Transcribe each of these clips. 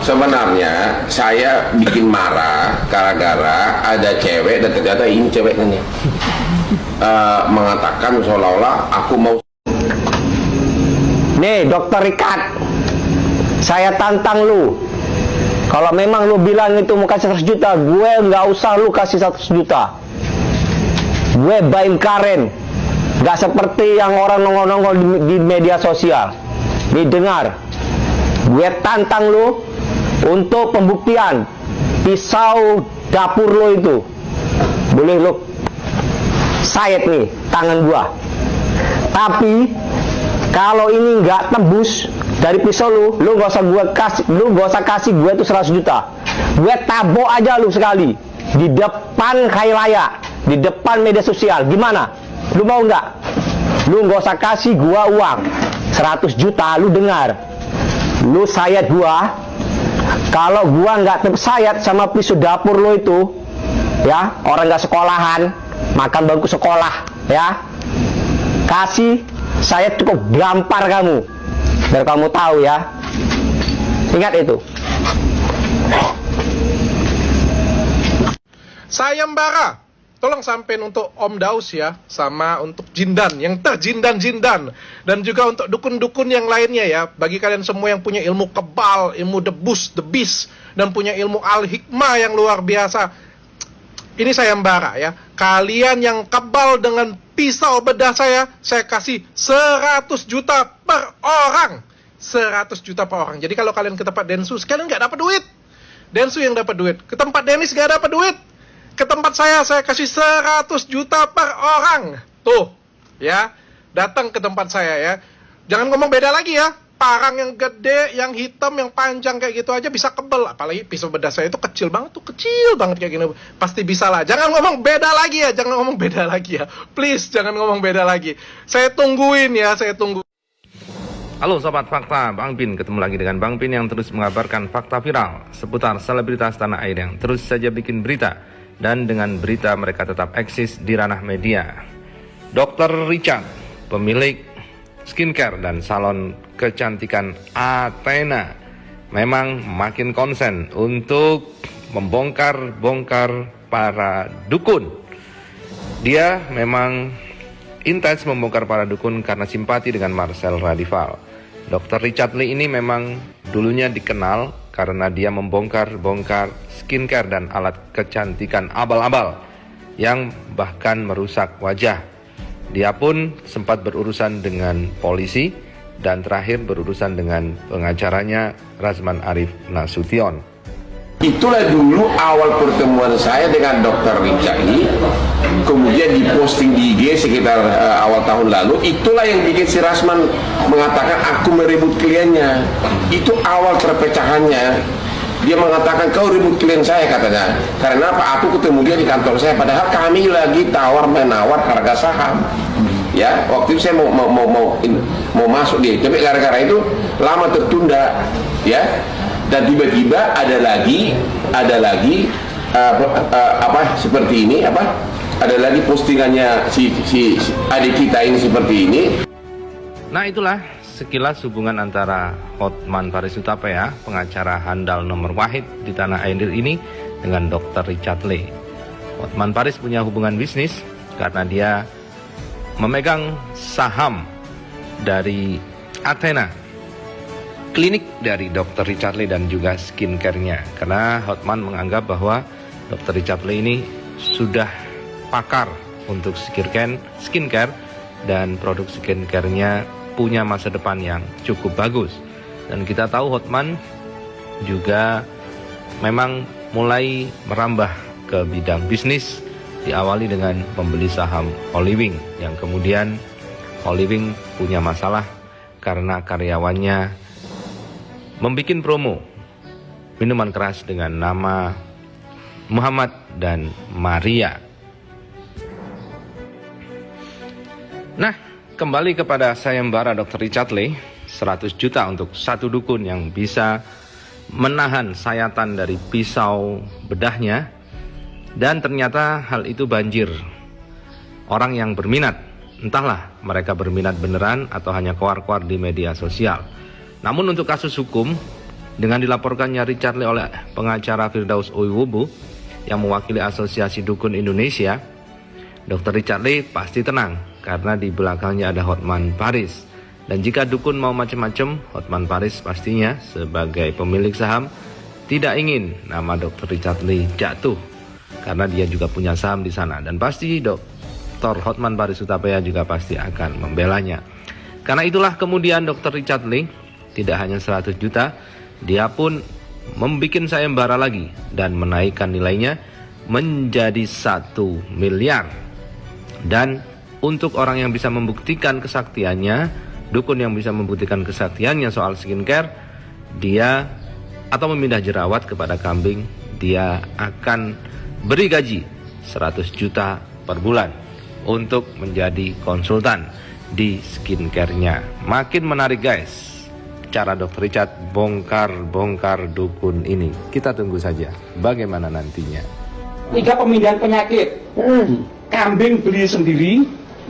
Sebenarnya saya bikin marah gara-gara ada cewek dan ternyata ini ceweknya nih mengatakan seolah-olah aku mau. Nih Dokter Rikat, saya tantang lu. Kalau memang lu bilang itu mau kasih 100 juta, gue nggak usah lu kasih 100 juta. Gue Baim Karen, nggak seperti yang orang nongol-nongol di media sosial. Nih dengar, gue tantang lu untuk pembuktian pisau dapur lo itu. Boleh lo sayat nih tangan gua. Tapi kalau ini nggak tembus dari pisau lu nggak usah kasih gue tuh 100 juta. Gue tabok aja lu sekali di depan khayalaya, di depan media sosial. Gimana? Lu mau nggak? Lu nggak usah kasih gua uang 100 juta. Lu dengar, lu sayat gua. Kalau gua nggak tersayat sama pisau dapur lo itu, ya, orang nggak sekolahan, makan bangku sekolah, ya, kasih saya cukup gampar kamu, biar kamu tahu ya. Ingat itu. Sayembara, tolong sampein untuk Om Daus ya, sama untuk Jindan, yang terjindan-jindan, dan juga untuk dukun-dukun yang lainnya ya. Bagi kalian semua yang punya ilmu kebal, ilmu debus, debis, dan punya ilmu al-hikmah yang luar biasa, ini sayembara ya. Kalian yang kebal dengan pisau bedah saya kasih 100 juta per orang. 100 juta per orang. Jadi kalau kalian ke tempat Densus, kalian nggak dapat duit. Densus yang dapat duit. Ke tempat Denis nggak dapat duit. Ke tempat saya kasih 100 juta per orang. Tuh, ya. Datang ke tempat saya ya. Jangan ngomong beda lagi ya. Parang yang gede, yang hitam, yang panjang kayak gitu aja bisa kebel. Apalagi pisau bedah saya itu kecil banget tuh, kecil banget kayak gini. Pasti bisa lah. Jangan ngomong beda lagi ya. Jangan ngomong beda lagi ya. Please, jangan ngomong beda lagi. Saya tungguin ya, saya tunggu. Halo Sobat Fakta, Bang Bin ketemu lagi dengan Bang Bin yang terus mengabarkan fakta viral seputar selebritas tanah air yang terus saja bikin berita. Dan dengan berita mereka tetap eksis di ranah media. Dr. Richard, pemilik skincare dan salon kecantikan Athena, memang makin konsen untuk membongkar-bongkar para dukun. Dia memang intens membongkar para dukun karena simpati dengan Marcel Radival. Dr. Richard Lee ini memang dulunya dikenal karena dia membongkar-bongkar skincare dan alat kecantikan abal-abal yang bahkan merusak wajah. Dia pun sempat berurusan dengan polisi dan terakhir berurusan dengan pengacaranya Razman Arif Nasution. Itulah dulu awal pertemuan saya dengan Dr. Richard Lee, kemudian diposting di IG sekitar awal tahun lalu. Itulah yang bikin si Razman mengatakan aku merebut kliennya. Itu awal perpecahannya. Dia mengatakan kau ribut klien saya katanya. Karena apa? Aku ketemu dia di kantor saya. Padahal kami lagi tawar menawar harga saham. Ya, waktu itu saya mau masuk dia. Tapi gara-gara itu lama tertunda. Ya. Dan tiba-tiba ada lagi seperti ini ada lagi postingannya si adik kita ini seperti ini. Nah itulah sekilas hubungan antara Hotman Paris Hutapea, pengacara handal nomor wahid di tanah air ini, dengan Dr. Richard Lee. Hotman Paris punya hubungan bisnis karena dia memegang saham dari Athena, klinik dari Dr. Richard Lee dan juga skincare-nya. Karena Hotman menganggap bahwa Dr. Richard Lee ini sudah pakar untuk skincare dan produk skincare-nya punya masa depan yang cukup bagus. Dan kita tahu Hotman juga memang mulai merambah ke bidang bisnis, diawali dengan membeli saham Holywing, yang kemudian Holywing punya masalah karena karyawannya membuat promo minuman keras dengan nama Muhammad dan Maria. Nah, kembali kepada sayembara Dr. Richard Lee, 100 juta untuk satu dukun yang bisa menahan sayatan dari pisau bedahnya. Dan ternyata hal itu banjir orang yang berminat. Entahlah mereka berminat beneran atau hanya koar-koar di media sosial. Namun untuk kasus hukum, Dengan dilaporkannya Richard Lee oleh pengacara Firdaus Oiwubu yang mewakili Asosiasi Dukun Indonesia, Dr. Richard Lee pasti tenang karena di belakangnya ada Hotman Paris. Dan jika dukun mau macam-macam, Hotman Paris pastinya sebagai pemilik saham tidak ingin nama Dr. Richard Lee jatuh karena dia juga punya saham di sana, dan pasti Dr. Hotman Paris Hutapea juga pasti akan membelanya. Karena itulah kemudian Dr. Richard Lee tidak hanya 100 juta, dia pun membuat sayembara lagi dan menaikkan nilainya menjadi 1 miliar. Dan untuk orang yang bisa membuktikan kesaktiannya, dukun yang bisa membuktikan kesaktiannya soal skincare, dia atau memindah jerawat kepada kambing, dia akan beri gaji 100 juta per bulan untuk menjadi konsultan di skincare-nya. Makin menarik guys, cara Dr. Richard bongkar dukun ini. Kita tunggu saja bagaimana nantinya. 3 pemindahan penyakit. Kambing beli sendiri.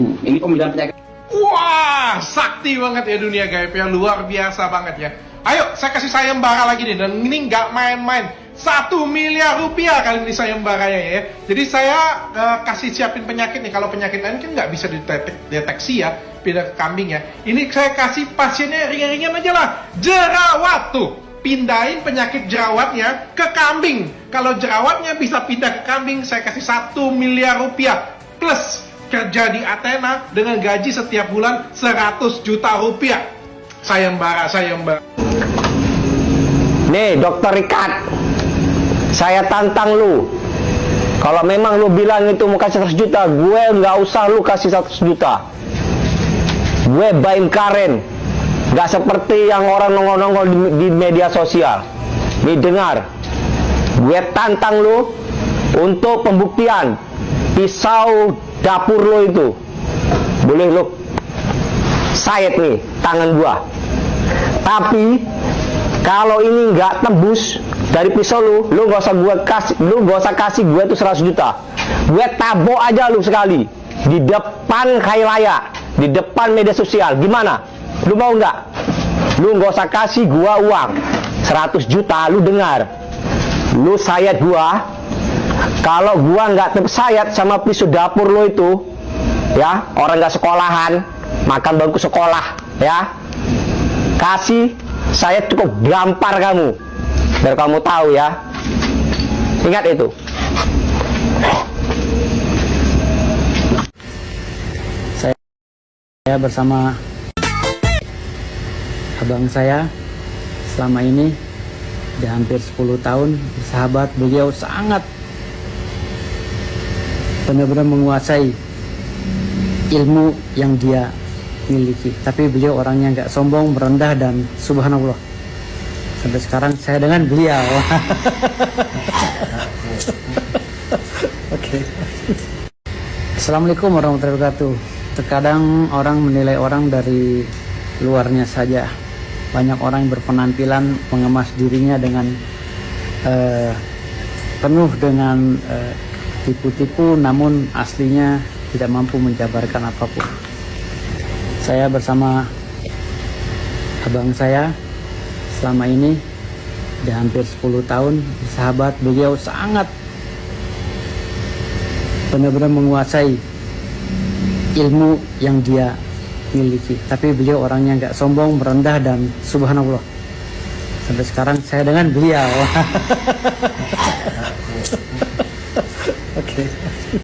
Ini pemindahan penyakit. Wah, sakti banget ya dunia gaib ya, luar biasa banget ya. Ayo, saya kasih sayembara lagi nih, dan ini nggak main-main. 1 miliar rupiah kali ini sayembaranya ya. Jadi saya kasih siapin penyakit nih. Kalau penyakit lain kan nggak bisa dideteksi ya, pindah ke kambing ya. Ini saya kasih pasiennya ringan-ringan aja lah. Jerawat tuh, pindahin penyakit jerawatnya ke kambing. Kalau jerawatnya bisa pindah ke kambing, saya kasih 1 miliar rupiah plus kerja di Athena dengan gaji setiap bulan 100 juta rupiah. Sayembara. Nih, Dr. Richard, saya tantang lu. Kalau memang lu bilang itu mau kasih 100 juta, gue nggak usah lu kasih 100 juta. Gue Baim Karen, nggak seperti yang orang nongol-nongol di media sosial. Nih dengar, gue tantang lu untuk pembuktian pisau dapur lo itu. Boleh lu sayat nih tangan gua. Tapi kalau ini nggak tembus dari pisau lu nggak usah kasih gue itu 100 juta. Gue tabok aja lu sekali di depan khayalaya, di depan media sosial. Gimana? Lu mau nggak? Lu nggak usah kasih gua uang 100 juta. Lu dengar, lu sayat gua. Kalau gua nggak tersayat sama pisau dapur lo itu, ya, orang nggak sekolahan, makan bangku sekolah, ya, kasih saya cukup gampar kamu, biar kamu tahu ya. Ingat itu. Saya bersama abang saya selama ini sudah hampir 10 tahun bersahabat. Beliau sangat benar-benar menguasai ilmu yang dia miliki, tapi beliau orangnya nggak sombong, merendah, dan subhanallah sampai sekarang saya dengan beliau. Oke. Assalamualaikum warahmatullahi wabarakatuh. Terkadang orang menilai orang dari luarnya saja. Banyak orang yang berpenampilan mengemas dirinya dengan penuh dengan tipu-tipu, namun aslinya tidak mampu menjabarkan apapun. Saya bersama abang saya selama ini sudah hampir 10 tahun bersahabat. Beliau sangat benar-benar menguasai ilmu yang dia miliki, tapi beliau orangnya nggak sombong, merendah, dan subhanallah sampai sekarang saya dengan beliau.